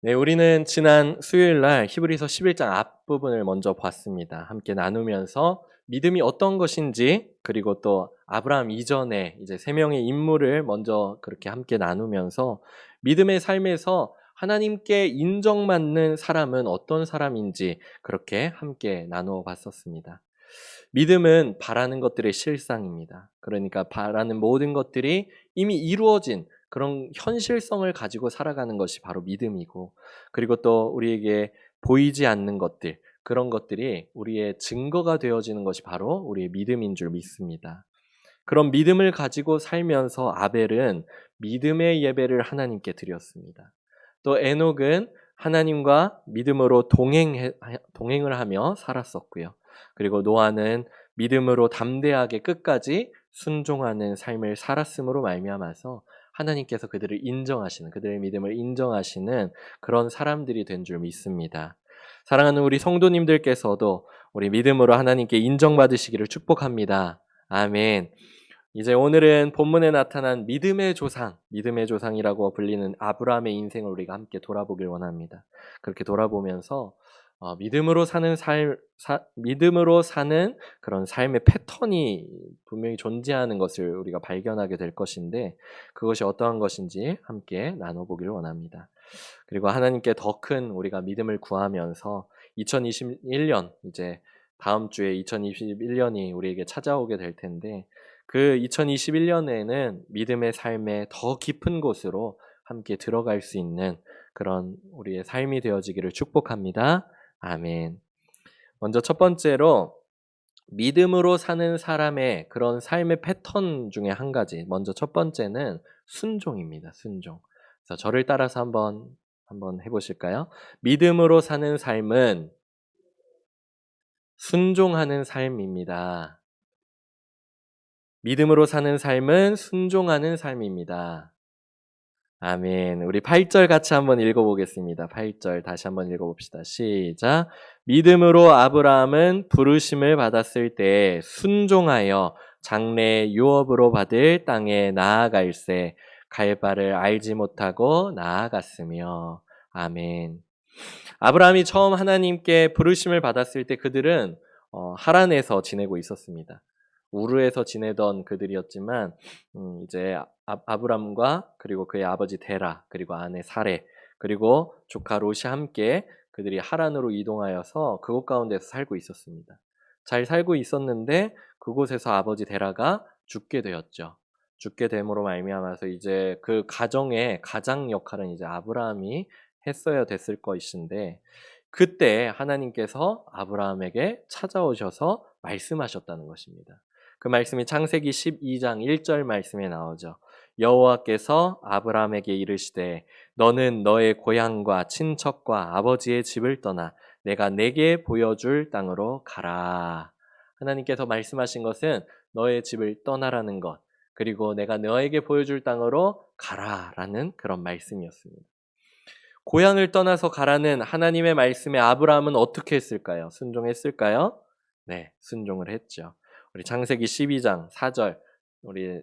네, 우리는 지난 수요일 날 히브리서 11장 앞부분을 먼저 봤습니다. 함께 나누면서 믿음이 어떤 것인지, 그리고 또 아브라함 이전에 이제 세 명의 인물을 먼저 그렇게 함께 나누면서 믿음의 삶에서 하나님께 인정받는 사람은 어떤 사람인지 그렇게 함께 나누어 봤었습니다. 믿음은 바라는 것들의 실상입니다. 그러니까 바라는 모든 것들이 이미 이루어진 그런 현실성을 가지고 살아가는 것이 바로 믿음이고, 그리고 또 우리에게 보이지 않는 것들, 그런 것들이 우리의 증거가 되어지는 것이 바로 우리의 믿음인 줄 믿습니다. 그런 믿음을 가지고 살면서 아벨은 믿음의 예배를 하나님께 드렸습니다. 또 에녹은 하나님과 믿음으로 동행을 하며 살았었고요. 그리고 노아는 믿음으로 담대하게 끝까지 순종하는 삶을 살았음으로 말미암아서 하나님께서 그들의 믿음을 인정하시는 그런 사람들이 된 줄 믿습니다. 사랑하는 우리 성도님들께서도 우리 믿음으로 하나님께 인정받으시기를 축복합니다. 아멘. 이제 오늘은 본문에 나타난 믿음의 조상이라고 불리는 아브라함의 인생을 우리가 함께 돌아보길 원합니다. 그렇게 돌아보면서 믿음으로 사는 그런 삶의 패턴이 분명히 존재하는 것을 우리가 발견하게 될 것인데, 그것이 어떠한 것인지 함께 나눠보길 원합니다. 그리고 하나님께 더 큰 우리가 믿음을 구하면서 2021년, 이제 다음 주에 2021년이 우리에게 찾아오게 될 텐데, 그 2021년에는 믿음의 삶의 더 깊은 곳으로 함께 들어갈 수 있는 그런 우리의 삶이 되어지기를 축복합니다. 아멘. 먼저 첫 번째로 믿음으로 사는 사람의 그런 삶의 패턴 중에 한 가지. 먼저 첫 번째는 순종입니다. 순종. 그래서 저를 따라서 한번 해보실까요? 믿음으로 사는 삶은 순종하는 삶입니다. 믿음으로 사는 삶은 순종하는 삶입니다. 아멘. 우리 8절 같이 한번 읽어보겠습니다. 8절 다시 한번 읽어봅시다. 시작. 믿음으로 아브라함은 부르심을 받았을 때 순종하여 장래 유업으로 받을 땅에 나아갈새 갈 바를 알지 못하고 나아갔으며. 아멘. 아브라함이 처음 하나님께 부르심을 받았을 때 그들은 하란에서 지내고 있었습니다. 우르에서 지내던 그들이었지만 이제 아브람과 그리고 그의 아버지 데라, 그리고 아내 사레, 그리고 조카 롯이 함께 그들이 하란으로 이동하여서 그곳 가운데서 살고 있었습니다. 잘 살고 있었는데 그곳에서 아버지 데라가 죽게 되었죠. 죽게 됨으로 말미암아서 이제 그 가정의 가장 역할은 이제 아브라함이 했어야 됐을 것인데, 그때 하나님께서 아브라함에게 찾아오셔서 말씀하셨다는 것입니다. 그 말씀이 창세기 12장 1절 말씀에 나오죠. 여호와께서 아브라함에게 이르시되 너는 너의 고향과 친척과 아버지의 집을 떠나 내가 내게 보여줄 땅으로 가라. 하나님께서 말씀하신 것은 너의 집을 떠나라는 것, 그리고 내가 너에게 보여줄 땅으로 가라라는 그런 말씀이었습니다. 고향을 떠나서 가라는 하나님의 말씀에 아브라함은 어떻게 했을까요? 순종했을까요? 네, 순종을 했죠. 우리 창세기 12장 4절 우리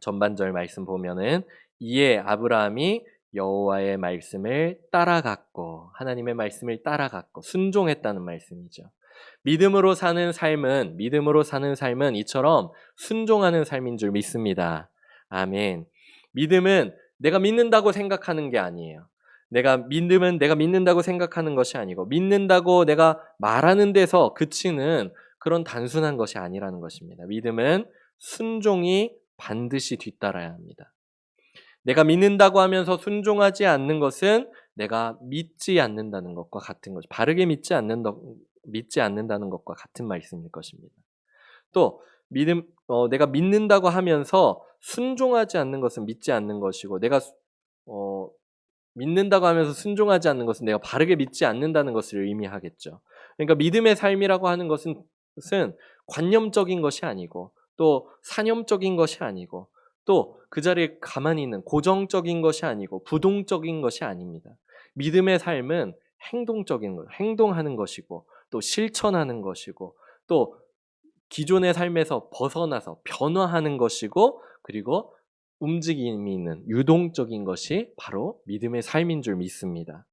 전반절 말씀 보면은 이에 아브라함이 여호와의 말씀을 따라갔고, 하나님의 말씀을 따라갔고 순종했다는 말씀이죠. 믿음으로 사는 삶은 이처럼 순종하는 삶인 줄 믿습니다. 아멘. 믿음은 내가 믿는다고 생각하는 게 아니에요. 믿음은 내가 믿는다고 생각하는 것이 아니고, 믿는다고 내가 말하는 데서 그치는 그런 단순한 것이 아니라는 것입니다. 믿음은 순종이 반드시 뒤따라야 합니다. 내가 믿는다고 하면서 순종하지 않는 것은 내가 믿지 않는다는 것과 같은 것, 바르게 믿지 않는다는 것과 같은 말씀일 것입니다. 또 내가 믿는다고 하면서 순종하지 않는 것은 믿지 않는 것이고, 내가 믿는다고 하면서 순종하지 않는 것은 내가 바르게 믿지 않는다는 것을 의미하겠죠. 그러니까 믿음의 삶이라고 하는 것은 관념적인 것이 아니고, 또 사념적인 것이 아니고, 또 그 자리에 가만히 있는 고정적인 것이 아니고 부동적인 것이 아닙니다. 믿음의 삶은 행동하는 것이고, 또 실천하는 것이고, 또 기존의 삶에서 벗어나서 변화하는 것이고, 그리고 움직임이 있는 유동적인 것이 바로 믿음의 삶인 줄 믿습니다.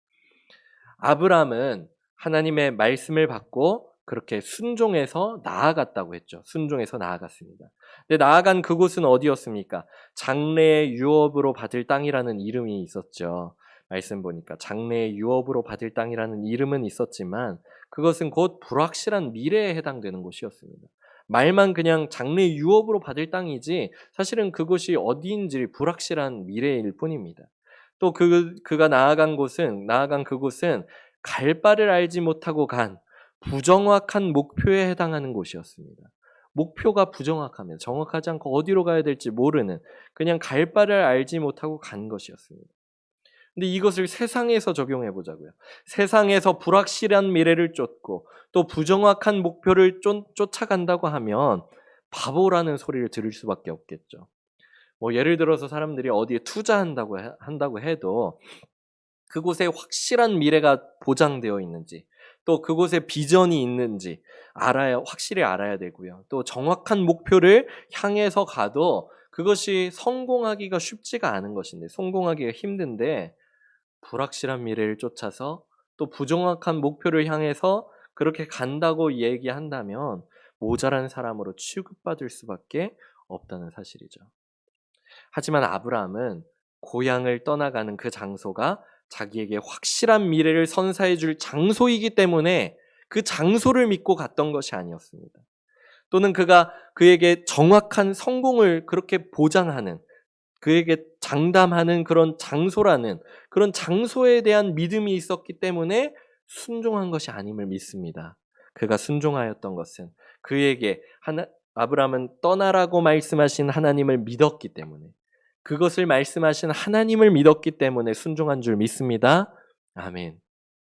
아브라함은 하나님의 말씀을 받고 그렇게 순종해서 나아갔다고 했죠. 순종해서 나아갔습니다. 근데 나아간 그곳은 어디였습니까? 장래의 유업으로 받을 땅이라는 이름이 있었죠. 말씀 보니까 장래의 유업으로 받을 땅이라는 이름은 있었지만 그것은 곧 불확실한 미래에 해당되는 곳이었습니다. 말만 그냥 장래의 유업으로 받을 땅이지 사실은 그곳이 어디인지 불확실한 미래일 뿐입니다. 또 그가 나아간 그곳은 갈 바를 알지 못하고 간 부정확한 목표에 해당하는 곳이었습니다. 목표가 부정확하면 정확하지 않고 어디로 가야 될지 모르는 그냥 갈 바를 알지 못하고 간 것이었습니다. 근데 이것을 세상에서 적용해 보자고요. 세상에서 불확실한 미래를 쫓고 또 부정확한 목표를 쫓아간다고 하면 바보라는 소리를 들을 수밖에 없겠죠. 뭐 예를 들어서 사람들이 어디에 한다고 해도 그곳에 확실한 미래가 보장되어 있는지 또 그곳에 비전이 있는지 확실히 알아야 되고요. 또 정확한 목표를 향해서 가도 그것이 성공하기가 쉽지가 않은 것인데 성공하기가 힘든데 불확실한 미래를 쫓아서 또 부정확한 목표를 향해서 그렇게 간다고 얘기한다면 모자란 사람으로 취급받을 수밖에 없다는 사실이죠. 하지만 아브라함은 고향을 떠나가는 그 장소가 자기에게 확실한 미래를 선사해 줄 장소이기 때문에 그 장소를 믿고 갔던 것이 아니었습니다. 또는 그에게 정확한 성공을 그렇게 보장하는, 그에게 장담하는 그런 장소라는 그런 장소에 대한 믿음이 있었기 때문에 순종한 것이 아님을 믿습니다. 그가 순종하였던 것은 그에게 아브라함은 떠나라고 말씀하신 하나님을 믿었기 때문에 그것을 말씀하신 하나님을 믿었기 때문에 순종한 줄 믿습니다. 아멘.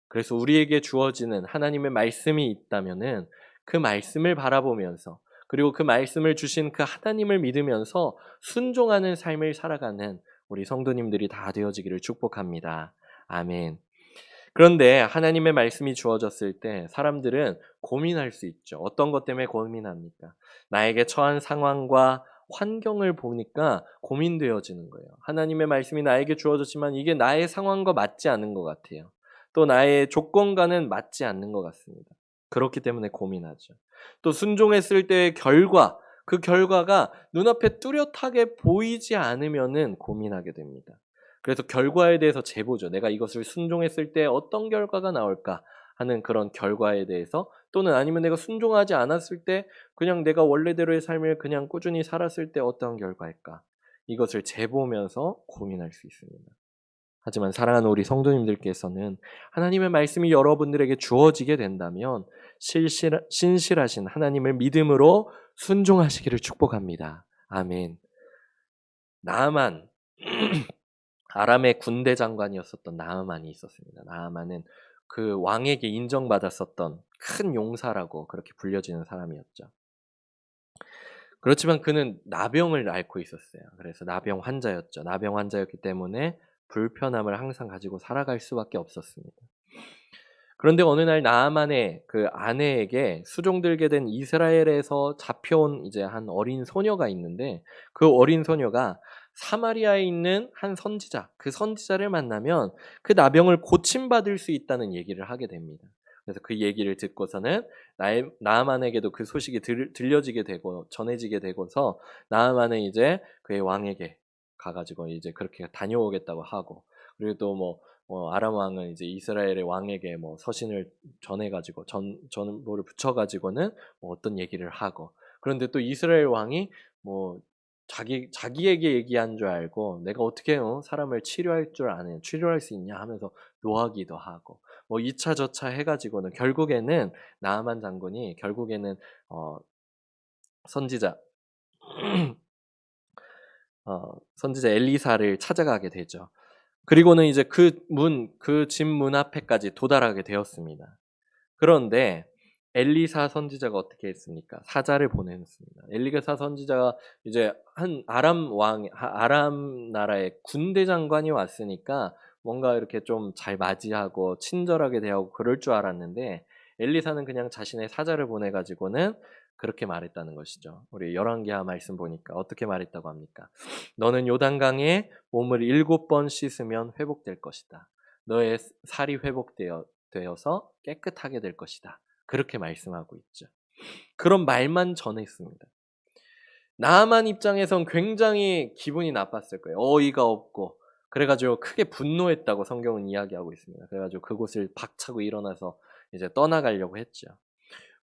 그래서 우리에게 주어지는 하나님의 말씀이 있다면은 그 말씀을 바라보면서 그리고 그 말씀을 주신 그 하나님을 믿으면서 순종하는 삶을 살아가는 우리 성도님들이 다 되어지기를 축복합니다. 아멘. 그런데 하나님의 말씀이 주어졌을 때 사람들은 고민할 수 있죠. 어떤 것 때문에 고민합니까? 나에게 처한 상황과 환경을 보니까 고민되어지는 거예요. 하나님의 말씀이 나에게 주어졌지만 이게 나의 상황과 맞지 않는 것 같아요. 또 나의 조건과는 맞지 않는 것 같습니다. 그렇기 때문에 고민하죠. 또 순종했을 때의 그 결과가 눈앞에 뚜렷하게 보이지 않으면은 고민하게 됩니다. 그래서 결과에 대해서 제보죠. 내가 이것을 순종했을 때 어떤 결과가 나올까 하는 그런 결과에 대해서 또는 아니면 내가 순종하지 않았을 때 그냥 내가 원래대로의 삶을 그냥 꾸준히 살았을 때 어떤 결과일까? 이것을 재보면서 고민할 수 있습니다. 하지만 사랑하는 우리 성도님들께서는 하나님의 말씀이 여러분들에게 주어지게 된다면 신실하신 하나님을 믿음으로 순종하시기를 축복합니다. 아멘. 나아만 아람의 군대 장관이었었던 나아만이 있었습니다. 나아만은 그 왕에게 인정받았었던 큰 용사라고 그렇게 불려지는 사람이었죠. 그렇지만 그는 나병을 앓고 있었어요. 그래서 나병 환자였죠. 나병 환자였기 때문에 불편함을 항상 가지고 살아갈 수밖에 없었습니다. 그런데 어느 날 나아만의 그 아내에게 수종들게 된 이스라엘에서 잡혀온 이제 한 어린 소녀가 있는데 그 어린 소녀가 사마리아에 있는 한 선지자, 그 선지자를 만나면 그 나병을 고침받을 수 있다는 얘기를 하게 됩니다. 그래서 그 얘기를 듣고서는 나아만에게도 그 소식이 들려지게 되고 전해지게 되고서 나아만은 이제 그의 왕에게 가가지고 이제 그렇게 다녀오겠다고 하고 그리고 또 아람 왕은 이제 이스라엘의 왕에게 서신을 전해가지고 전보를 붙여가지고는 어떤 얘기를 하고 그런데 또 이스라엘 왕이 자기에게 얘기한 줄 알고 내가 어떻게 사람을 치료할 줄 아는 치료할 수 있냐 하면서 노하기도 하고 2차 저차 해가지고는 결국에는 나아만 장군이 결국에는 선지자 선지자 엘리사를 찾아가게 되죠. 그리고는 이제 그 집 문 앞에까지 도달하게 되었습니다. 그런데 엘리사 선지자가 어떻게 했습니까? 사자를 보냈습니다. 엘리사 선지자가 이제 한 아람 나라의 군대 장관이 왔으니까 뭔가 이렇게 좀 잘 맞이하고 친절하게 대하고 그럴 줄 알았는데 엘리사는 그냥 자신의 사자를 보내가지고는 그렇게 말했다는 것이죠. 우리 열왕기하 말씀 보니까 어떻게 말했다고 합니까? 너는 요단강에 몸을 7번 씻으면 회복될 것이다. 너의 살이 되어서 깨끗하게 될 것이다. 그렇게 말씀하고 있죠. 그런 말만 전했습니다. 나아만 입장에선 굉장히 기분이 나빴을 거예요. 어이가 없고. 그래가지고 크게 분노했다고 성경은 이야기하고 있습니다. 그래가지고 그곳을 박차고 일어나서 이제 떠나가려고 했죠.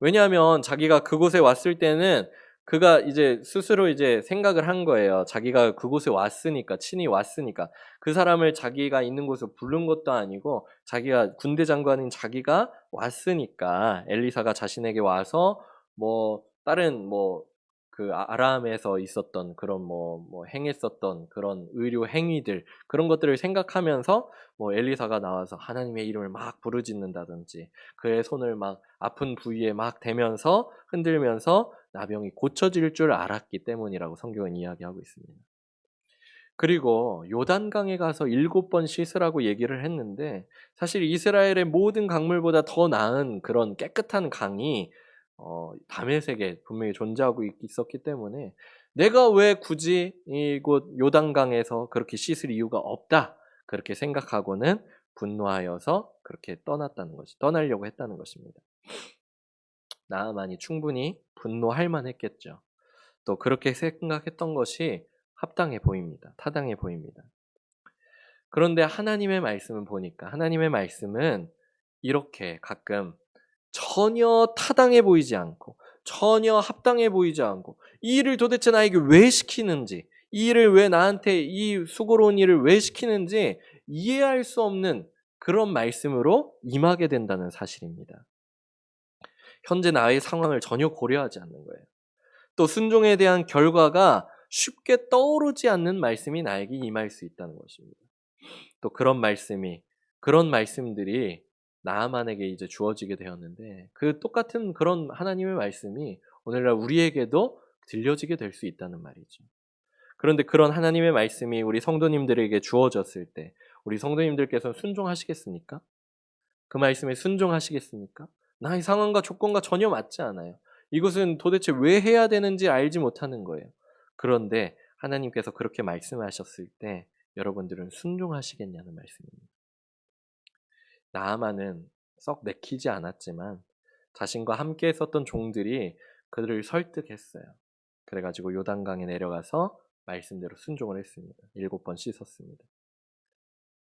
왜냐하면 자기가 그곳에 왔을 때는 그가 이제 스스로 이제 생각을 한 거예요. 자기가 그곳에 왔으니까, 친히 왔으니까. 그 사람을 자기가 있는 곳으로 부른 것도 아니고, 자기가 군대 장관인 자기가 왔으니까, 엘리사가 자신에게 와서, 다른 그 아람에서 있었던 그런 행했었던 그런 의료 행위들, 그런 것들을 생각하면서 엘리사가 나와서 하나님의 이름을 막 부르짖는다든지 그의 손을 막 아픈 부위에 막 대면서 흔들면서 나병이 고쳐질 줄 알았기 때문이라고 성경은 이야기하고 있습니다. 그리고 요단강에 가서 7번 씻으라고 얘기를 했는데 사실 이스라엘의 모든 강물보다 더 나은 그런 깨끗한 강이 다메섹에 분명히 존재하고 있었기 때문에 내가 왜 굳이 이곳 요단강에서 그렇게 씻을 이유가 없다. 그렇게 생각하고는 분노하여서 그렇게 떠나려고 했다는 것입니다. 나아만이 충분히 분노할 만했겠죠. 또 그렇게 생각했던 것이 합당해 보입니다. 타당해 보입니다. 그런데 하나님의 말씀은 보니까 하나님의 말씀은 이렇게 가끔 전혀 타당해 보이지 않고 전혀 합당해 보이지 않고 이 일을 도대체 나에게 왜 시키는지 이 일을 왜 나한테 이 수고로운 일을 왜 시키는지 이해할 수 없는 그런 말씀으로 임하게 된다는 사실입니다. 현재 나의 상황을 전혀 고려하지 않는 거예요. 또 순종에 대한 결과가 쉽게 떠오르지 않는 말씀이 나에게 임할 수 있다는 것입니다. 또 그런 말씀들이 나아만에게 이제 주어지게 되었는데 그 똑같은 그런 하나님의 말씀이 오늘날 우리에게도 들려지게 될 수 있다는 말이죠. 그런데 그런 하나님의 말씀이 우리 성도님들에게 주어졌을 때 우리 성도님들께서는 순종하시겠습니까? 그 말씀에 순종하시겠습니까? 나의 상황과 조건과 전혀 맞지 않아요. 이것은 도대체 왜 해야 되는지 알지 못하는 거예요. 그런데 하나님께서 그렇게 말씀하셨을 때 여러분들은 순종하시겠냐는 말씀입니다. 나아만은 썩 내키지 않았지만 자신과 함께 있었던 종들이 그들을 설득했어요. 그래가지고 요단강에 내려가서 말씀대로 순종을 했습니다. 7번 씻었습니다.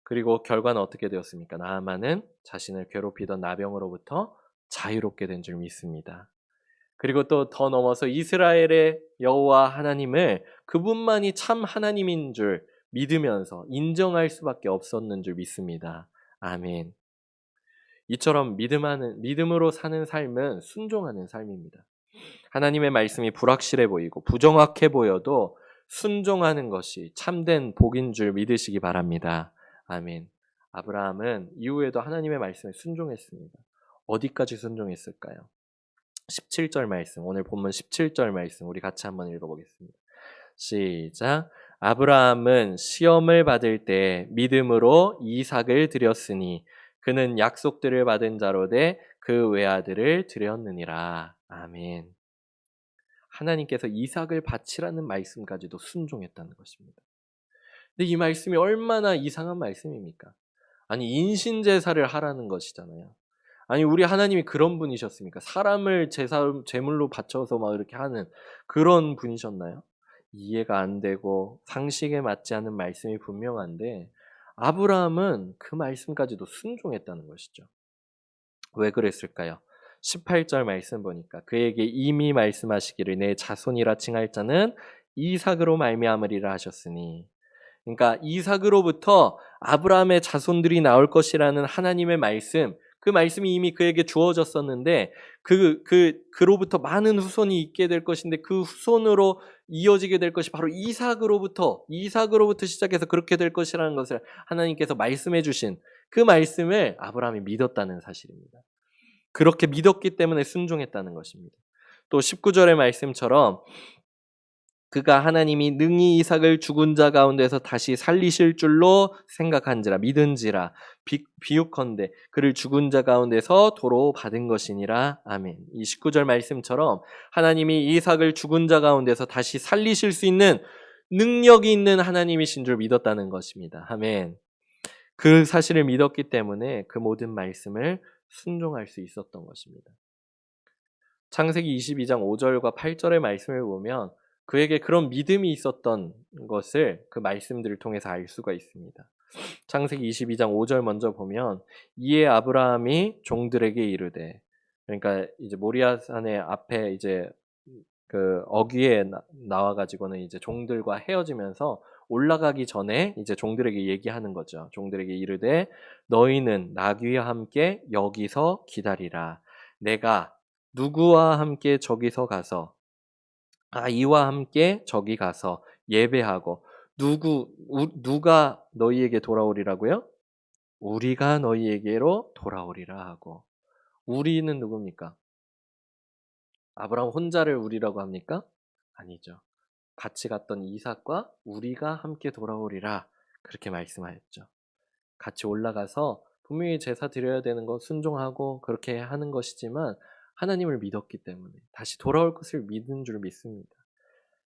그리고 결과는 어떻게 되었습니까? 나아만은 자신을 괴롭히던 나병으로부터 자유롭게 된 줄 믿습니다. 그리고 또 더 넘어서 이스라엘의 여호와 하나님을 그분만이 참 하나님인 줄 믿으면서 인정할 수밖에 없었는 줄 믿습니다. 아멘. 이처럼 믿음으로 사는 삶은 순종하는 삶입니다. 하나님의 말씀이 불확실해 보이고 부정확해 보여도 순종하는 것이 참된 복인 줄 믿으시기 바랍니다. 아멘. 아브라함은 이후에도 하나님의 말씀에 순종했습니다. 어디까지 순종했을까요? 17절 말씀, 오늘 본문 17절 말씀 우리 같이 한번 읽어보겠습니다. 시작. 아브라함은 시험을 받을 때 믿음으로 이삭을 드렸으니 그는 약속들을 받은 자로 돼 그 외아들을 드렸느니라. 아멘. 하나님께서 이삭을 바치라는 말씀까지도 순종했다는 것입니다. 근데 이 말씀이 얼마나 이상한 말씀입니까? 아니 인신제사를 하라는 것이잖아요. 아니 우리 하나님이 그런 분이셨습니까? 사람을 제물로 바쳐서 막 이렇게 하는 그런 분이셨나요? 이해가 안 되고 상식에 맞지 않는 말씀이 분명한데 아브라함은 그 말씀까지도 순종했다는 것이죠. 왜 그랬을까요? 18절 말씀 보니까 그에게 이미 말씀하시기를 내 자손이라 칭할 자는 이삭으로 말미암으리라 하셨으니 그러니까 이삭으로부터 아브라함의 자손들이 나올 것이라는 하나님의 말씀 그 말씀이 이미 그에게 주어졌었는데 그로부터 많은 후손이 있게 될 것인데 그 후손으로 이어지게 될 것이 바로 이삭으로부터 시작해서 그렇게 될 것이라는 것을 하나님께서 말씀해 주신 그 말씀을 아브라함이 믿었다는 사실입니다. 그렇게 믿었기 때문에 순종했다는 것입니다. 또 19절의 말씀처럼 그가 하나님이 능히 이삭을 죽은 자 가운데서 다시 살리실 줄로 생각한지라 믿은지라 비유컨대 그를 죽은 자 가운데서 도로 받은 것이니라. 아멘. 이 19절 말씀처럼 하나님이 이삭을 죽은 자 가운데서 다시 살리실 수 있는 능력이 있는 하나님이신 줄 믿었다는 것입니다. 아멘. 그 사실을 믿었기 때문에 그 모든 말씀을 순종할 수 있었던 것입니다. 창세기 22장 5절과 8절의 말씀을 보면 그에게 그런 믿음이 있었던 것을 그 말씀들을 통해서 알 수가 있습니다. 창세기 22장 5절 먼저 보면 이에 아브라함이 종들에게 이르되, 그러니까 이제 모리아산의 앞에 이제 그 어귀에 나와 가지고는 이제 종들과 헤어지면서 올라가기 전에 이제 종들에게 얘기하는 거죠. 종들에게 이르되 너희는 나귀와 함께 여기서 기다리라. 내가 누구와 함께 저기서 가서 이와 함께 저기 가서 예배하고 누가 너희에게 돌아오리라고요? 우리가 너희에게로 돌아오리라 하고. 우리는 누굽니까? 아브라함 혼자를 우리라고 합니까? 아니죠. 같이 갔던 이삭과 우리가 함께 돌아오리라 그렇게 말씀하였죠. 같이 올라가서 분명히 제사 드려야 되는 거 순종하고 그렇게 하는 것이지만 하나님을 믿었기 때문에 다시 돌아올 것을 믿은 줄 믿습니다.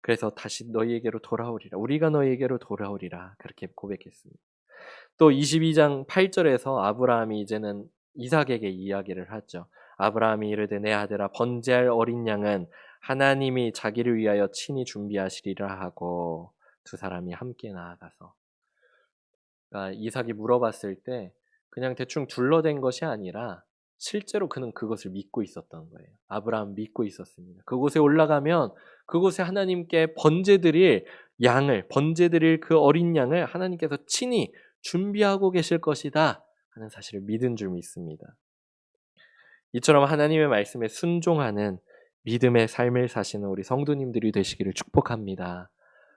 그래서 다시 너희에게로 돌아오리라. 우리가 너희에게로 돌아오리라. 그렇게 고백했습니다. 또 22장 8절에서 아브라함이 이제는 이삭에게 이야기를 하죠. 아브라함이 이르되 내 아들아 번제할 어린 양은 하나님이 자기를 위하여 친히 준비하시리라 하고 두 사람이 함께 나아가서, 그러니까 이삭이 물어봤을 때 그냥 대충 둘러댄 것이 아니라 실제로 그는 그것을 믿고 있었던 거예요. 아브라함 믿고 있었습니다. 그곳에 올라가면 그곳에 하나님께 번제드릴 그 어린 양을 하나님께서 친히 준비하고 계실 것이다 하는 사실을 믿은 줄 믿습니다. 이처럼 하나님의 말씀에 순종하는 믿음의 삶을 사시는 우리 성도님들이 되시기를 축복합니다.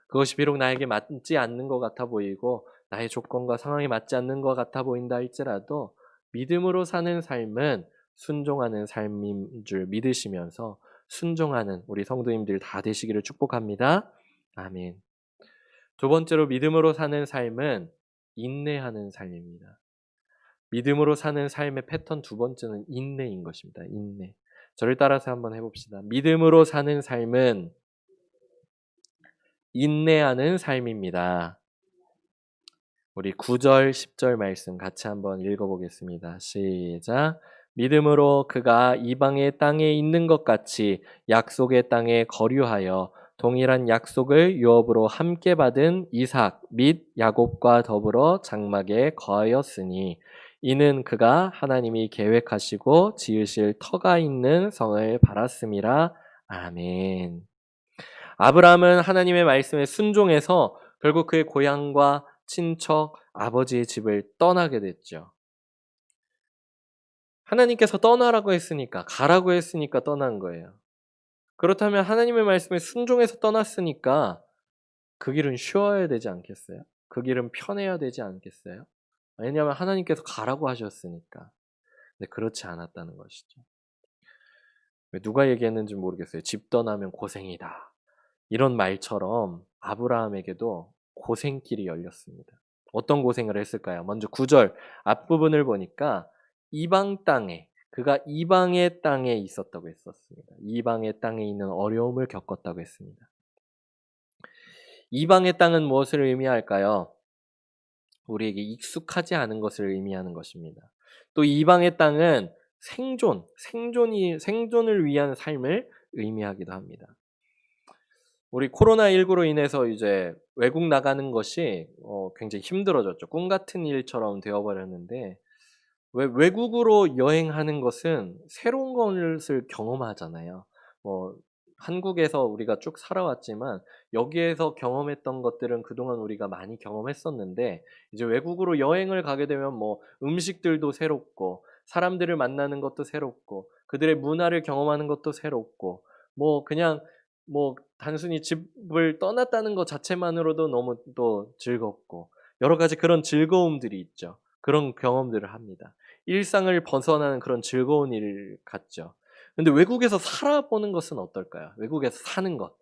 그것이 비록 나에게 맞지 않는 것 같아 보이고 나의 조건과 상황에 맞지 않는 것 같아 보인다 할지라도 믿음으로 사는 삶은 순종하는 삶인 줄 믿으시면서 순종하는 우리 성도님들 다 되시기를 축복합니다. 아멘. 두 번째로 믿음으로 사는 삶은 인내하는 삶입니다. 믿음으로 사는 삶의 패턴 두 번째는 인내인 것입니다. 인내. 저를 따라서 한번 해봅시다. 믿음으로 사는 삶은 인내하는 삶입니다. 우리 9절, 10절 말씀 같이 한번 읽어보겠습니다. 시작. 믿음으로 그가 이방의 땅에 있는 것 같이 약속의 땅에 거류하여 동일한 약속을 유업으로 함께 받은 이삭 및 야곱과 더불어 장막에 거하였으니 이는 그가 하나님이 계획하시고 지으실 터가 있는 성을 바랐음이라. 아멘. 아브라함은 하나님의 말씀에 순종해서 결국 그의 고향과 친척, 아버지의 집을 떠나게 됐죠. 하나님께서 떠나라고 했으니까, 가라고 했으니까 떠난 거예요. 그렇다면 하나님의 말씀에 순종해서 떠났으니까 그 길은 쉬워야 되지 않겠어요? 그 길은 편해야 되지 않겠어요? 왜냐하면 하나님께서 가라고 하셨으니까. 근데 그렇지 않았다는 것이죠. 누가 얘기했는지 모르겠어요. 집 떠나면 고생이다. 이런 말처럼 아브라함에게도 고생길이 열렸습니다. 어떤 고생을 했을까요? 먼저 9절 앞부분을 보니까 그가 이방의 땅에 있었다고 했었습니다. 이방의 땅에 있는 어려움을 겪었다고 했습니다. 이방의 땅은 무엇을 의미할까요? 우리에게 익숙하지 않은 것을 의미하는 것입니다. 또 이방의 땅은 생존을 위한 삶을 의미하기도 합니다. 우리 코로나19로 인해서 이제 외국 나가는 것이 굉장히 힘들어졌죠. 꿈 같은 일처럼 되어버렸는데, 외국으로 여행하는 것은 새로운 것을 경험하잖아요. 한국에서 우리가 쭉 살아왔지만 여기에서 경험했던 것들은 그동안 우리가 많이 경험했었는데, 이제 외국으로 여행을 가게 되면 음식들도 새롭고 사람들을 만나는 것도 새롭고 그들의 문화를 경험하는 것도 새롭고 그냥 단순히 집을 떠났다는 것 자체만으로도 너무 또 즐겁고 여러 가지 그런 즐거움들이 있죠. 그런 경험들을 합니다. 일상을 벗어나는 그런 즐거운 일 같죠. 근데 외국에서 살아보는 것은 어떨까요? 외국에서 사는 것.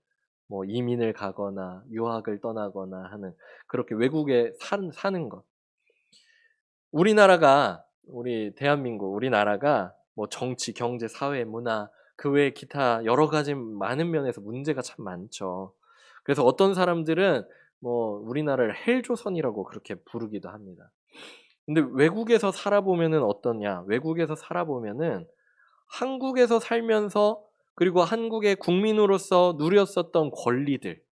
뭐 이민을 가거나 유학을 떠나거나 하는 그렇게 외국에 사는 것. 우리 대한민국, 우리나라가 뭐 정치, 경제, 사회, 문화, 그 외에 기타 여러 가지 많은 면에서 문제가 참 많죠. 그래서 어떤 사람들은 뭐 우리나라를 헬조선이라고 그렇게 부르기도 합니다. 근데 외국에서 살아보면은 어떠냐? 외국에서 살아보면은 한국에서 살면서 그리고 한국의 국민으로서 누렸었던 권리들,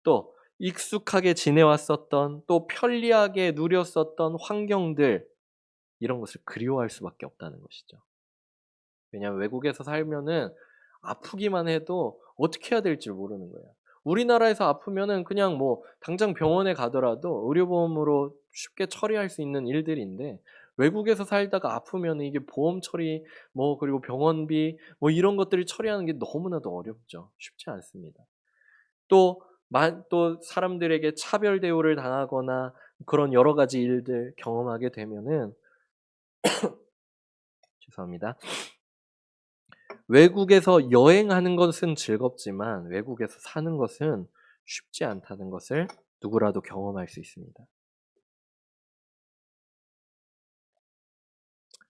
또 익숙하게 지내왔었던, 또 편리하게 누렸었던 환경들, 이런 것을 그리워할 수밖에 없다는 것이죠. 왜냐하면 외국에서 살면은 아프기만 해도 어떻게 해야 될지 모르는 거예요. 우리나라에서 아프면은 그냥 뭐 당장 병원에 가더라도 의료보험으로 쉽게 처리할 수 있는 일들인데, 외국에서 살다가 아프면 이게 보험 처리, 뭐 그리고 병원비, 뭐 이런 것들을 처리하는 게 너무나도 어렵죠. 쉽지 않습니다. 또, 또 사람들에게 차별 대우를 당하거나 그런 여러 가지 일들 경험하게 되면은, 죄송합니다. 외국에서 여행하는 것은 즐겁지만 외국에서 사는 것은 쉽지 않다는 것을 누구라도 경험할 수 있습니다.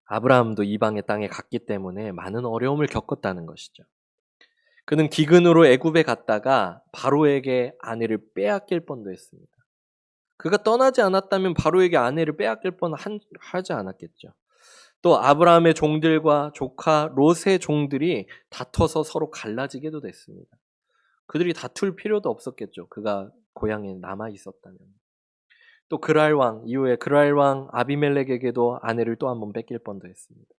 아브라함도 이방의 땅에 갔기 때문에 많은 어려움을 겪었다는 것이죠. 그는 기근으로 애굽에 갔다가 바로에게 아내를 빼앗길 뻔도 했습니다. 그가 떠나지 않았다면 바로에게 아내를 빼앗길 하지 않았겠죠. 또 아브라함의 종들과 조카 롯의 종들이 다퉈서 서로 갈라지게도 됐습니다. 그들이 다툴 필요도 없었겠죠. 그가 고향에 남아 있었다면. 또 그랄 왕 이후에 그랄 왕 아비멜렉에게도 아내를 또 한 번 뺏길 뻔도 했습니다.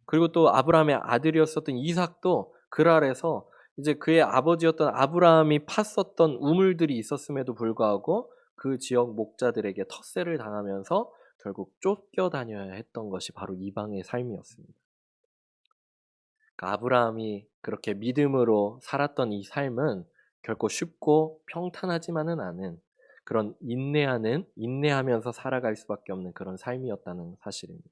그리고 또 아브라함의 아들이었었던 이삭도 그랄에서 이제 그의 아버지였던 아브라함이 팠었던 우물들이 있었음에도 불구하고 그 지역 목자들에게 텃세를 당하면서 결국 쫓겨다녀야 했던 것이 바로 이방의 삶이었습니다. 그러니까 아브라함이 그렇게 믿음으로 살았던 이 삶은 결코 쉽고 평탄하지만은 않은 그런 인내하면서 살아갈 수밖에 없는 그런 삶이었다는 사실입니다.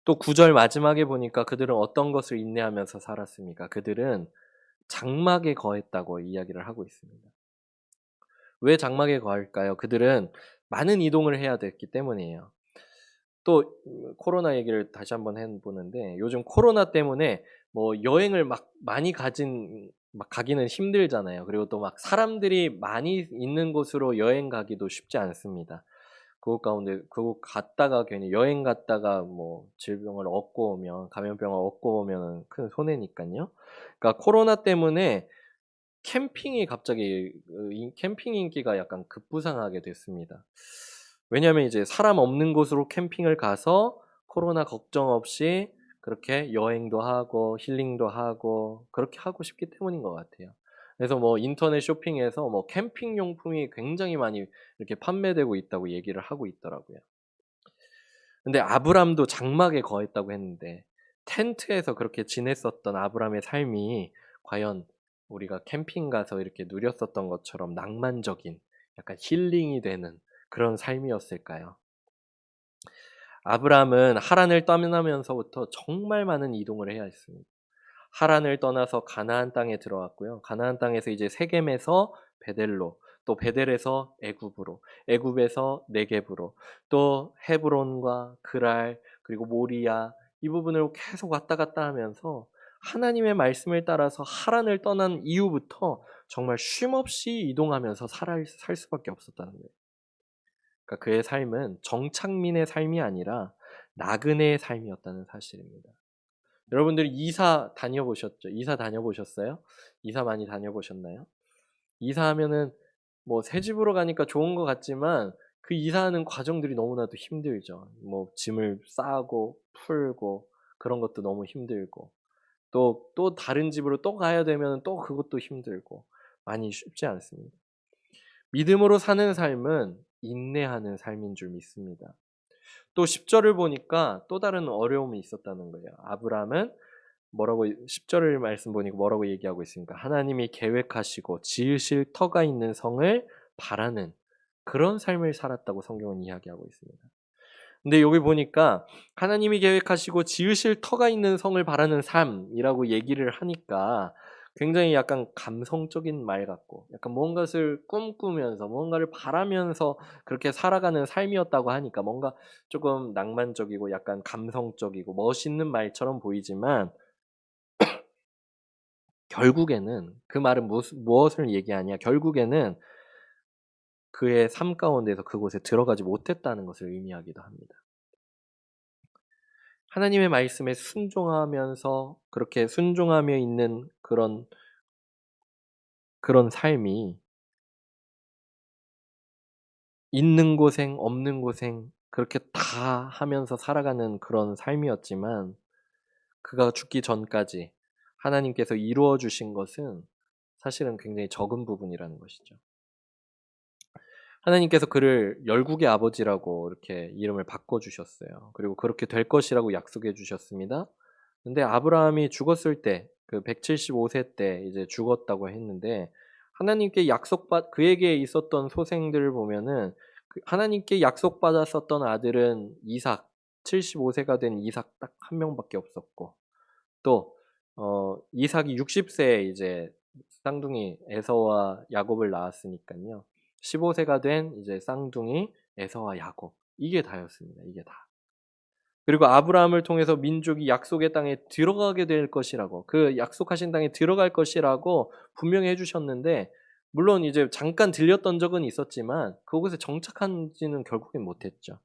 또 9절 마지막에 보니까 그들은 어떤 것을 인내하면서 살았습니까? 그들은 장막에 거했다고 이야기를 하고 있습니다. 왜 장막에 거할까요? 그들은 많은 이동을 해야 됐기 때문이에요. 또 코로나 얘기를 다시 한번 해보는데, 요즘 코로나 때문에 뭐 여행을 막 많이 가기는 힘들잖아요. 그리고 또 막 사람들이 많이 있는 곳으로 여행 가기도 쉽지 않습니다. 그곳 갔다가 괜히 여행 갔다가 뭐 질병을 얻고 오면, 감염병을 얻고 오면 큰 손해니까요. 그러니까 코로나 때문에 캠핑 인기가 약간 급부상하게 됐습니다. 왜냐하면 이제 사람 없는 곳으로 캠핑을 가서 코로나 걱정 없이 그렇게 여행도 하고 힐링도 하고 그렇게 하고 싶기 때문인 것 같아요. 그래서 뭐 인터넷 쇼핑에서 뭐 캠핑 용품이 굉장히 많이 이렇게 판매되고 있다고 얘기를 하고 있더라고요. 근데 아브람도 장막에 거했다고 했는데, 텐트에서 그렇게 지냈었던 아브람의 삶이 과연 우리가 캠핑 가서 이렇게 누렸었던 것처럼 낭만적인, 약간 힐링이 되는 그런 삶이었을까요? 아브람은 하란을 떠나면서부터 정말 많은 이동을 해야 했습니다. 하란을 떠나서 가나안 땅에 들어왔고요. 가나안 땅에서 이제 세겜에서 베델로, 또 베델에서 애굽으로, 애굽에서 네겝으로, 또 헤브론과 그랄, 그리고 모리아, 이 부분을 계속 왔다 갔다 하면서 하나님의 말씀을 따라서 하란을 떠난 이후부터 정말 쉼없이 이동하면서 살 수밖에 없었다는 거예요. 그러니까 그의 삶은 정착민의 삶이 아니라 나그네의 삶이었다는 사실입니다. 여러분들이 이사 다녀보셨죠? 이사 다녀보셨어요? 이사 많이 다녀보셨나요? 이사하면은 뭐 새 집으로 가니까 좋은 것 같지만 그 이사하는 과정들이 너무나도 힘들죠. 뭐 짐을 싸고 풀고 그런 것도 너무 힘들고, 또 다른 집으로 또 가야 되면 또 그것도 힘들고 많이 쉽지 않습니다. 믿음으로 사는 삶은 인내하는 삶인 줄 믿습니다. 또 10절을 보니까 또 다른 어려움이 있었다는 거예요. 아브라함은 10절을 말씀 보니까 뭐라고 얘기하고 있습니까? 하나님이 계획하시고 지으실 터가 있는 성을 바라는 그런 삶을 살았다고 성경은 이야기하고 있습니다. 근데 여기 보니까 하나님이 계획하시고 지으실 터가 있는 성을 바라는 삶이라고 얘기를 하니까 굉장히 약간 감성적인 말 같고 약간 무언가를 꿈꾸면서 무언가를 바라면서 그렇게 살아가는 삶이었다고 하니까 뭔가 조금 낭만적이고 약간 감성적이고 멋있는 말처럼 보이지만 결국에는 그 말은 무엇을 얘기하냐? 결국에는 그의 삶 가운데서 그곳에 들어가지 못했다는 것을 의미하기도 합니다. 하나님의 말씀에 순종하면서 그렇게 순종하며 있는 그런 삶이 있는 고생 없는 고생 그렇게 다 하면서 살아가는 그런 삶이었지만 그가 죽기 전까지 하나님께서 이루어 주신 것은 사실은 굉장히 적은 부분이라는 것이죠. 하나님께서 그를 열국의 아버지라고 이렇게 이름을 바꿔주셨어요. 그리고 그렇게 될 것이라고 약속해 주셨습니다. 근데 아브라함이 죽었을 때, 그 175세 때 이제 죽었다고 했는데, 하나님께 그에게 있었던 소생들을 보면은, 하나님께 약속받았었던 아들은 이삭, 75세가 된 이삭 딱 한 명밖에 없었고, 또, 이삭이 60세에 이제 쌍둥이 에서와 야곱을 낳았으니까요. 15세가 된 이제 쌍둥이 에서와 야곱. 이게 다였습니다. 이게 다. 그리고 아브라함을 통해서 민족이 약속의 땅에 들어가게 될 것이라고, 그 약속하신 땅에 들어갈 것이라고 분명히 해주셨는데, 물론 이제 잠깐 들렸던 적은 있었지만 그곳에 정착한지는 결국엔 못했죠.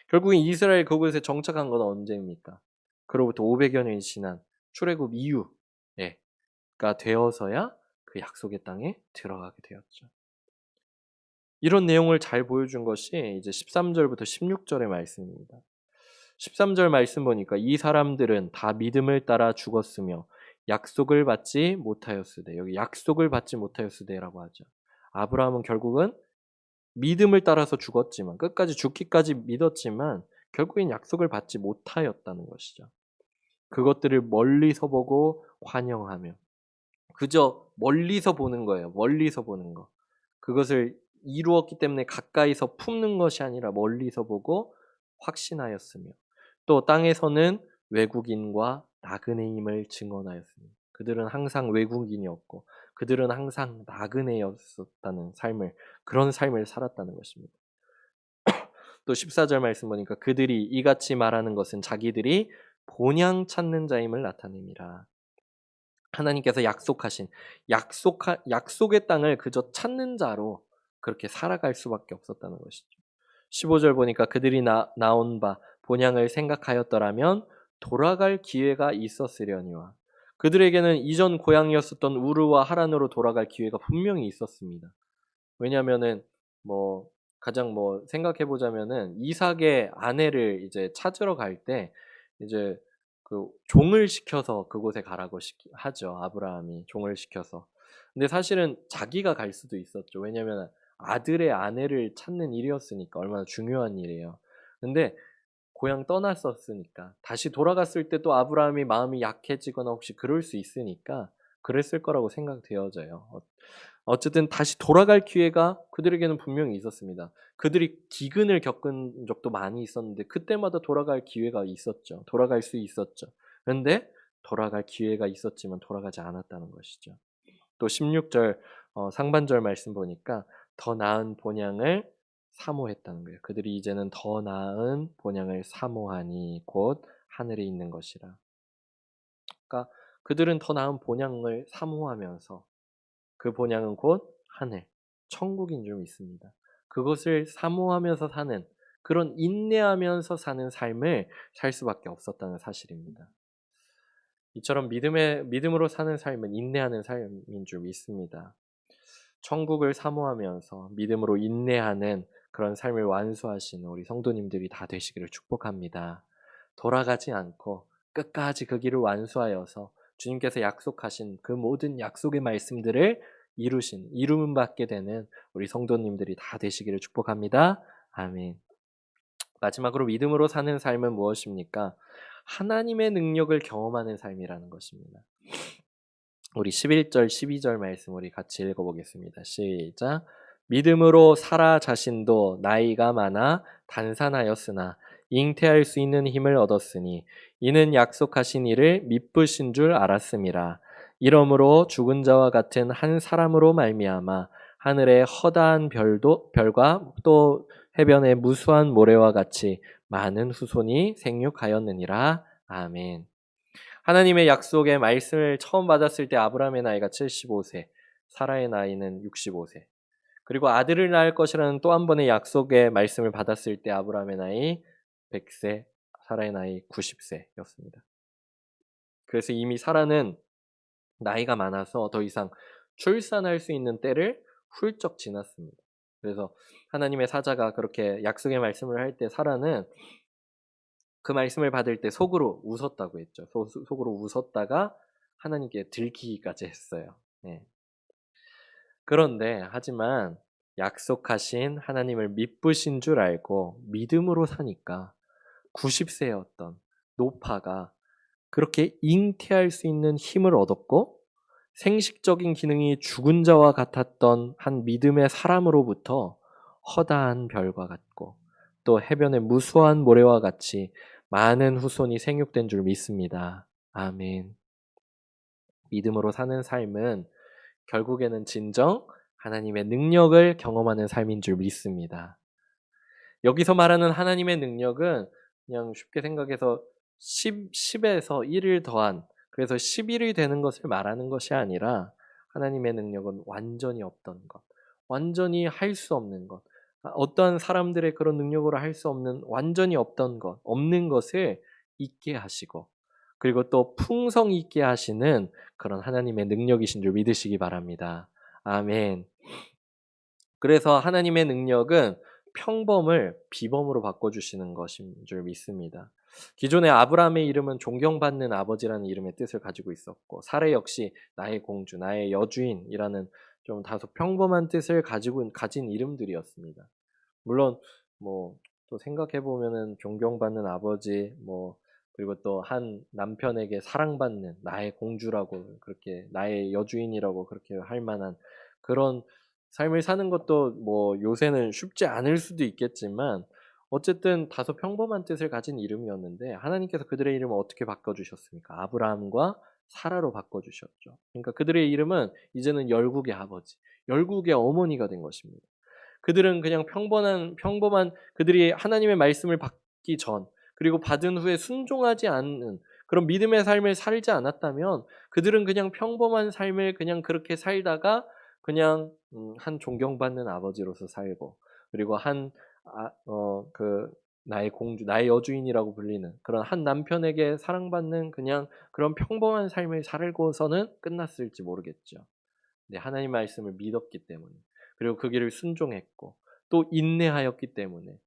결국엔 이스라엘 그곳에 정착한 건 언제입니까? 그로부터 500여 년이 지난 출애굽 이후가 되어서야 그 약속의 땅에 들어가게 되었죠. 이런 내용을 잘 보여준 것이 이제 13절부터 16절의 말씀입니다. 13절 말씀 보니까 이 사람들은 다 믿음을 따라 죽었으며 약속을 받지 못하였으되, 여기 약속을 받지 못하였으되라고 하죠. 아브라함은 결국은 믿음을 따라서 죽었지만, 끝까지 죽기까지 믿었지만 결국엔 약속을 받지 못하였다는 것이죠. 그것들을 멀리서 보고 환영하며, 그저 멀리서 보는 거예요. 멀리서 보는 거. 그것을 이루었기 때문에 가까이서 품는 것이 아니라 멀리서 보고 확신하였으며, 또 땅에서는 외국인과 나그네임을 증언하였으며, 그들은 항상 외국인이었고 그들은 항상 나그네였었다는 그런 삶을 살았다는 것입니다. 또 14절 말씀 보니까 그들이 이같이 말하는 것은 자기들이 본향 찾는 자임을 나타냅니다. 하나님께서 약속하신 약속의 땅을 그저 찾는 자로 그렇게 살아갈 수밖에 없었다는 것이죠. 15절 보니까 그들이 나온 바 본향을 생각하였더라면 돌아갈 기회가 있었으려니와, 그들에게는 이전 고향이었었던 우르와 하란으로 돌아갈 기회가 분명히 있었습니다. 왜냐하면은 뭐 가장 생각해 보자면은 이삭의 아내를 이제 찾으러 갈 때 이제 그 종을 시켜서 그곳에 가라고 하죠. 아브라함이 종을 시켜서. 근데 사실은 자기가 갈 수도 있었죠. 왜냐하면 아들의 아내를 찾는 일이었으니까 얼마나 중요한 일이에요. 근데 고향 떠났었으니까 다시 돌아갔을 때 또 아브라함이 마음이 약해지거나 혹시 그럴 수 있으니까 그랬을 거라고 생각되어져요. 어쨌든 다시 돌아갈 기회가 그들에게는 분명히 있었습니다. 그들이 기근을 겪은 적도 많이 있었는데 그때마다 돌아갈 기회가 있었죠. 돌아갈 수 있었죠. 그런데 돌아갈 기회가 있었지만 돌아가지 않았다는 것이죠. 또 16절 상반절 말씀 보니까 더 나은 본향을 사모했다는 거예요. 그들이 이제는 더 나은 본향을 사모하니 곧 하늘에 있는 것이라. 그러니까 그들은 더 나은 본향을 사모하면서, 그 본향은 곧 하늘, 천국인 줄 믿습니다. 그것을 사모하면서 사는, 그런 인내하면서 사는 삶을 살 수밖에 없었다는 사실입니다. 이처럼 믿음으로 사는 삶은 인내하는 삶인 줄 믿습니다. 천국을 사모하면서 믿음으로 인내하는 그런 삶을 완수하시는 우리 성도님들이 다 되시기를 축복합니다. 돌아가지 않고 끝까지 그 길을 완수하여서 주님께서 약속하신 그 모든 약속의 말씀들을 이루문 받게 되는 우리 성도님들이 다 되시기를 축복합니다. 아멘. 마지막으로 믿음으로 사는 삶은 무엇입니까? 하나님의 능력을 경험하는 삶이라는 것입니다. 우리 11절, 12절 말씀 우리 같이 읽어보겠습니다. 시작. 믿음으로 사라 자신도 나이가 많아 단산하였으나 잉태할 수 있는 힘을 얻었으니 이는 약속하신 이를 미쁘신 줄 알았음이라. 이러므로 죽은 자와 같은 한 사람으로 말미암아 하늘의 허다한 별과 또 해변의 무수한 모래와 같이 많은 후손이 생육하였느니라. 아멘. 하나님의 약속의 말씀을 처음 받았을 때 아브라함의 나이가 75세, 사라의 나이는 65세. 그리고 아들을 낳을 것이라는 또 한 번의 약속의 말씀을 받았을 때 아브라함의 나이 100세, 사라의 나이 90세였습니다. 그래서 이미 사라는 나이가 많아서 더 이상 출산할 수 있는 때를 훌쩍 지났습니다. 그래서 하나님의 사자가 그렇게 약속의 말씀을 할 때 사라는 그 말씀을 받을 때 속으로 웃었다고 했죠. 속으로 웃었다가 하나님께 들키기까지 했어요. 네. 그런데 하지만 약속하신 하나님을 믿으신 줄 알고 믿음으로 사니까 90세였던 노파가 그렇게 잉태할 수 있는 힘을 얻었고 생식적인 기능이 죽은 자와 같았던 한 믿음의 사람으로부터 허다한 별과 같고 또 해변의 무수한 모래와 같이 많은 후손이 생육된 줄 믿습니다. 아멘. 믿음으로 사는 삶은 결국에는 진정 하나님의 능력을 경험하는 삶인 줄 믿습니다. 여기서 말하는 하나님의 능력은 그냥 쉽게 생각해서 10에서 1을 더한 그래서 11이 되는 것을 말하는 것이 아니라 하나님의 능력은 완전히 없던 것, 완전히 할 수 없는 것, 어떠한 사람들의 그런 능력으로 할 수 없는 완전히 없던 것, 없는 것을 있게 하시고 그리고 또 풍성 있게 하시는 그런 하나님의 능력이신 줄 믿으시기 바랍니다. 아멘. 그래서 하나님의 능력은 평범을 비범으로 바꿔주시는 것인 줄 믿습니다. 기존의 아브라함의 이름은 존경받는 아버지라는 이름의 뜻을 가지고 있었고 사례 역시 나의 공주, 나의 여주인이라는 좀 다소 평범한 뜻을 가진 이름들이었습니다. 물론 뭐 또 생각해 보면은 존경받는 아버지 그리고 또 한 남편에게 사랑받는 나의 공주라고 그렇게 나의 여주인이라고 그렇게 할 만한 그런 삶을 사는 것도 뭐 요새는 쉽지 않을 수도 있겠지만 어쨌든 다소 평범한 뜻을 가진 이름이었는데 하나님께서 그들의 이름을 어떻게 바꿔주셨습니까? 아브라함과 사라로 바꿔주셨죠. 그러니까 그들의 이름은 이제는 열국의 아버지, 열국의 어머니가 된 것입니다. 그들은 그냥 평범한 그들이 하나님의 말씀을 받기 전 그리고 받은 후에 순종하지 않는 그런 믿음의 삶을 살지 않았다면 그들은 그냥 평범한 삶을 그냥 그렇게 살다가 그냥 한 존경받는 아버지로서 살고 그리고 나의 공주, 나의 여주인이라고 불리는 그런 한 남편에게 사랑받는 그냥 그런 평범한 삶을 살고서는 끝났을지 모르겠죠. 네, 하나님 말씀을 믿었기 때문에 그리고 그 길을 순종했고 또 인내하였기 때문에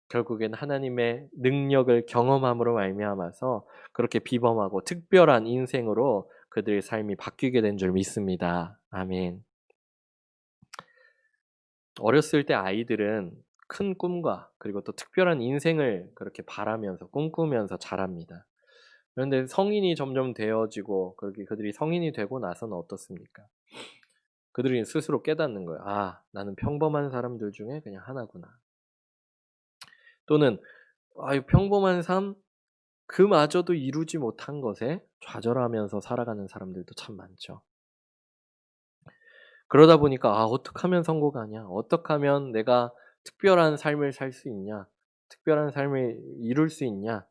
결국엔 하나님의 능력을 경험함으로 말미암아서 그렇게 비범하고 특별한 인생으로 그들의 삶이 바뀌게 된 줄 믿습니다. 아멘. 어렸을 때 아이들은 큰 꿈과 그리고 또 특별한 인생을 그렇게 바라면서 꿈꾸면서 자랍니다. 그런데 성인이 점점 되어지고 그렇게 그들이 성인이 되고 나서는 어떻습니까? 그들이 스스로 깨닫는 거예요. 아, 나는 평범한 사람들 중에 그냥 하나구나. 또는 이 평범한 삶 그마저도 이루지 못한 것에 좌절하면서 살아가는 사람들도 참 많죠. 그러다 보니까 어떻게 하면 성공하냐? 어떻게 하면 내가 특별한 삶을 살 수 있냐? 특별한 삶을 이룰 수 있냐?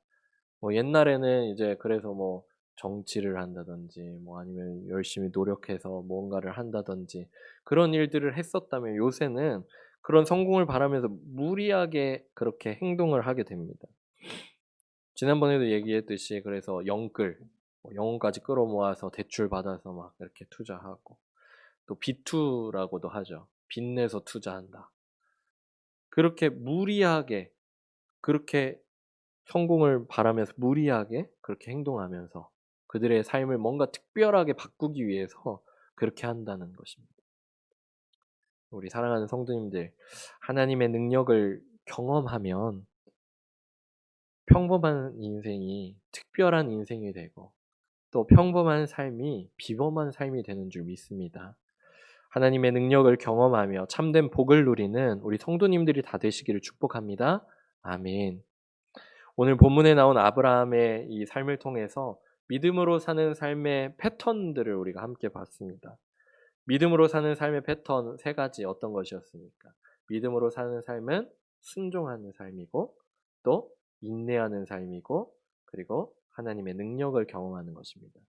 옛날에는 이제 그래서 정치를 한다든지 아니면 열심히 노력해서 뭔가를 한다든지 그런 일들을 했었다면 요새는 그런 성공을 바라면서 무리하게 그렇게 행동을 하게 됩니다. 지난번에도 얘기했듯이 그래서 영혼까지 끌어모아서 대출 받아서 막 이렇게 투자하고 또 B2라고도 하죠. 빚내서 투자한다. 그렇게 무리하게 그렇게 성공을 바라면서 무리하게 그렇게 행동하면서 그들의 삶을 뭔가 특별하게 바꾸기 위해서 그렇게 한다는 것입니다. 우리 사랑하는 성도님들, 하나님의 능력을 경험하면 평범한 인생이 특별한 인생이 되고 또 평범한 삶이 비범한 삶이 되는 줄 믿습니다. 하나님의 능력을 경험하며 참된 복을 누리는 우리 성도님들이 다 되시기를 축복합니다. 아멘. 오늘 본문에 나온 아브라함의 이 삶을 통해서 믿음으로 사는 삶의 패턴들을 우리가 함께 봤습니다. 믿음으로 사는 삶의 패턴 세 가지 어떤 것이었습니까? 믿음으로 사는 삶은 순종하는 삶이고 또 인내하는 삶이고 그리고 하나님의 능력을 경험하는 것입니다.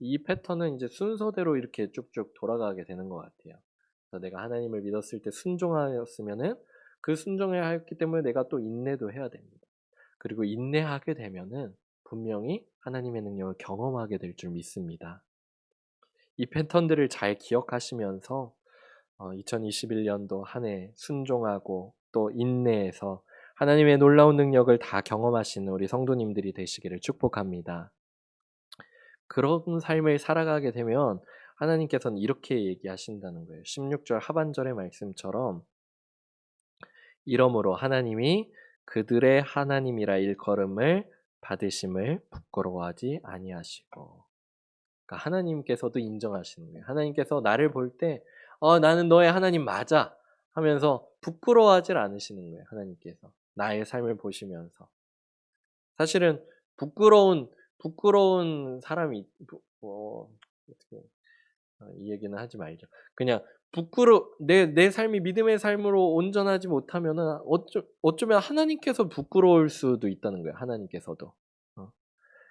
이 패턴은 이제 순서대로 이렇게 쭉쭉 돌아가게 되는 것 같아요. 그래서 내가 하나님을 믿었을 때 순종하였으면은 그 순종해야 했기 때문에 내가 또 인내도 해야 됩니다. 그리고 인내하게 되면은 분명히 하나님의 능력을 경험하게 될 줄 믿습니다. 이 패턴들을 잘 기억하시면서 2021년도 한 해 순종하고 또 인내해서 하나님의 놀라운 능력을 다 경험하시는 우리 성도님들이 되시기를 축복합니다. 그런 삶을 살아가게 되면 하나님께서는 이렇게 얘기하신다는 거예요. 16절 하반절의 말씀처럼 이러므로 하나님이 그들의 하나님이라 일컬음을 받으심을 부끄러워하지 아니하시고, 그러니까 하나님께서도 인정하시는 거예요. 하나님께서 나를 볼 때 나는 너의 하나님 맞아 하면서 부끄러워하지 않으시는 거예요. 하나님께서 나의 삶을 보시면서 사실은 부끄러운 사람이 어떻게 이 얘기는 하지 말죠. 그냥 내 삶이 믿음의 삶으로 온전하지 못하면은 어쩌면 하나님께서 부끄러울 수도 있다는 거예요. 하나님께서도.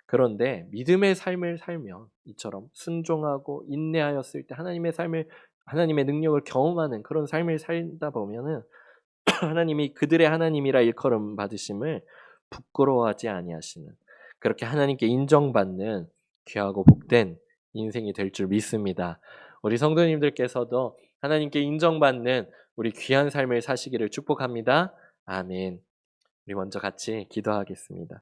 그런데 믿음의 삶을 살면 이처럼 순종하고 인내하였을 때 하나님의 능력을 경험하는 그런 삶을 살다 보면은 하나님이 그들의 하나님이라 일컬음 받으심을 부끄러워하지 아니하시는, 그렇게 하나님께 인정받는 귀하고 복된 인생이 될 줄 믿습니다. 우리 성도님들께서도 하나님께 인정받는 우리 귀한 삶을 사시기를 축복합니다. 아멘. 우리 먼저 같이 기도하겠습니다.